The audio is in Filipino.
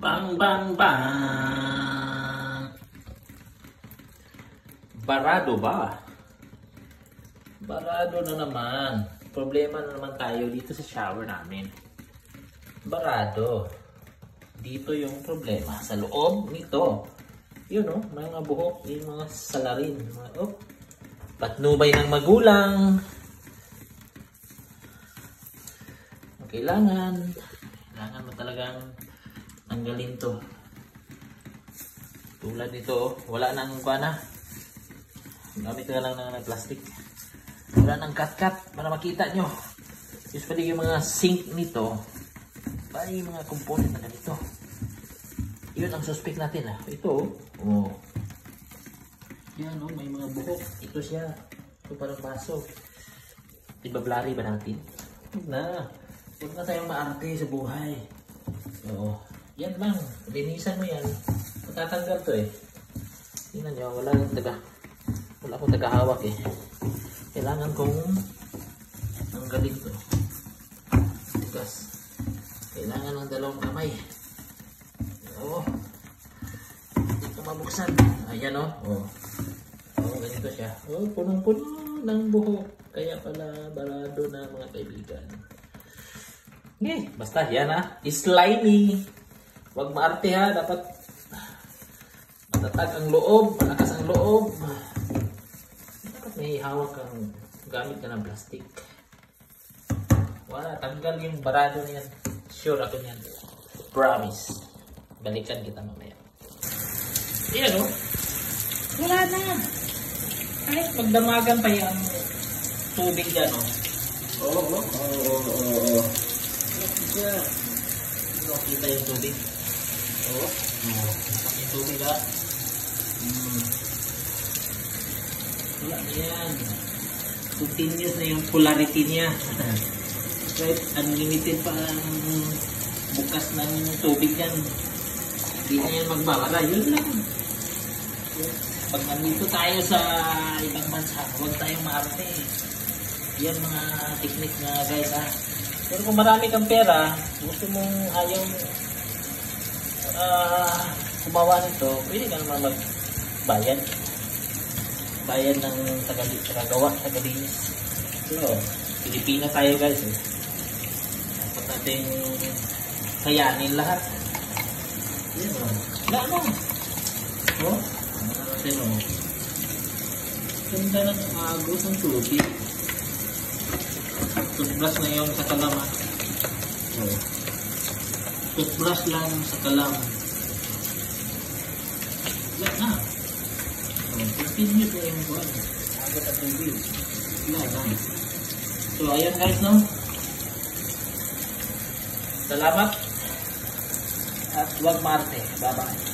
Bang, bang, bang. Barado ba? Barado na naman. Problema na naman tayo dito sa shower namin. Barado. Dito yung problema. Sa loob nito. Yun o, may mga buhok, yung mga salarin. Patnubay ng magulang. Kailangan mo talagang tanggalin to. Tulad nito, wala nang na. Gamit ka lang ng plastic. Wala nang cut-cut para makita nyo. Usually yung mga sink nito, may mga component na ganito. Yun ang suspect natin ah. Ito, oh. Yan oh, may mga buhok. Ito siya. Ito parang baso. Ibablari ba natin? Huwag na. Huwag na tayong maarte sa buhay. So, yan lang. Linisan mo yan. Matatanggal to eh. Tingnan nyo, wala akong tagahawak eh. Kailangan kong tanggalin to. Tigas. Kailangan ng dalawang kamay. Oo. Hindi ito mabuksan. Ayan o. Oh. Oh, ganito siya. Oh, punong-puno ng buhok. Kaya pala barado na mga kaibigan. Okay, basta yan ha. Slimy. Huwag maarte ha. Dapat matatag ang loob. Malakas ang loob. Dapat may hawak kang gamit ka ng plastic. Wala, tanggal yung barado na yan. Sure ako yan. Promise. Balikan kita mamaya. Ayan o. Wala na. Kahit magdamagan pa yung tubig dyan o. Oo. Kita yung tubig. Oo. Yung tubig ha. Wala na yan. Continuous na yung polarity niya. Kahit unlimited pa ang bukas ng tubig yan. Hindi na yan magbawala. Yun lang. Pag nandito tayo sa ibang bansa, huwag tayong maarte. Yan mga technique na guys ha. Pero kung marami kang pera, gusto mong ayaw kumawa nito, pwede ka naman magbayad. Bayad ng tagagawa, tagalinis. So, Pilipino tayo guys eh. Dapat natin kayanin lahat. Yan o. Wala mo. O? Ano natin o. Ganda ng agos ng tubig. Toothbrush na yung sa kalam ha. O. Toothbrush lang sa kalam. Wala na. O. Continue po yung buwan. Agad at tubig. Wala na. So, ayan guys, no? Salamat. At huwag maarte. Bye-bye.